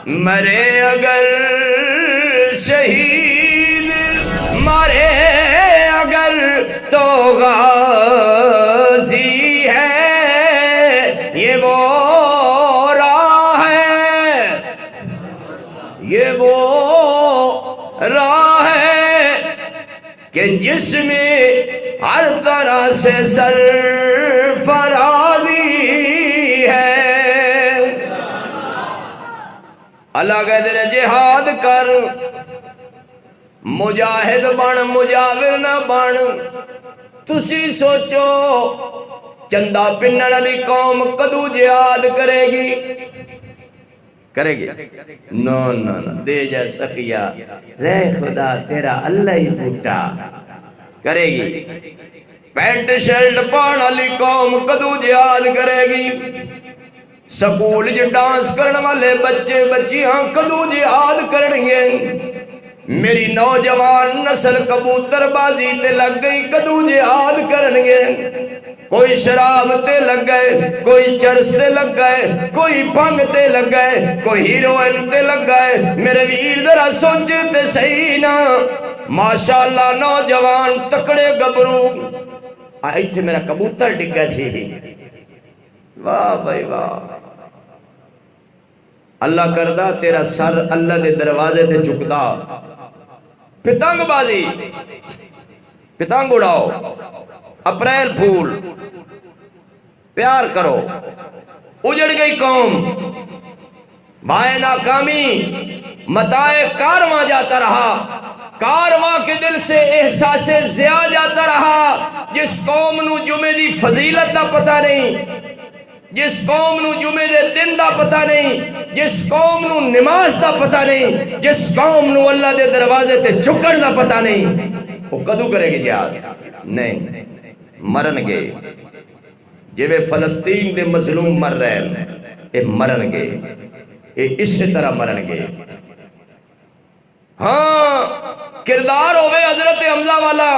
مرے اگر شہید مارے اگر تو غازی ہے، یہ وہ راہ ہے، یہ وہ راہ ہے کہ جس میں ہر طرح سے سرفرازی ہے۔ اللہ کہتے ہیں جہاد کر، مجاہد بن، مجاور نہ بن۔ تسی سوچو چندہ پنن والی قوم کدو جہاد کرے گی؟ کرے گی؟ نو نو نو، دے جا سخیا رہ خدا تیرا اللہ ہی بھوٹا کرے گی۔ پینٹ شرٹ پاؤن والی قوم کدو جہاد کرے گی؟ سکول جو ڈانس کرنے والے بچے بچیاں کدو جہاد کرنگے؟ میری نوجوان نسل کبوتر بازی تے لگ گئی، کدو جہاد کرنگے؟ کوئی شراب تے لگ گئے، کوئی چرس تے لگ گئے، کوئی بھنگ تے لگ گئے، کوئی ہیروئن تے لگ گئے۔ میرے ویر ذرا سوچے تے صحیح نا، ماشاءاللہ نوجوان تکڑے گبرو۔ آئی تھے میرا کبوتر ڈگا سی، واہ بھائی واہ۔ اللہ کردہ تیرا سر اللہ دے دروازے تے چکدا، پتنگ بازی، پتنگ اڑاؤ، اپریل پھول، پیار کرو۔ اجڑ گئی قوم، بائے ناکامی، متائے کارواں جاتا رہا، کارواں کے دل سے احساس زیادہ جاتا رہا۔ جس قوم نو جمعے دی فضیلت دا پتہ نہیں، جس قوم نو جمعے دے دن دا پتہ نہیں، جس قوم نو نماز دا پتہ نہیں، جس قوم نو اللہ دے دروازے تے جھکن دا پتہ نہیں، وہ کدو کرے گی جہاد؟ نہیں، مرن گے جوے فلسطین دے مظلوم مر رہے ہیں، اے مرن گے، اے اسی طرح مرن گے۔ ہاں کردار ہوئے حضرت حمزہ والا۔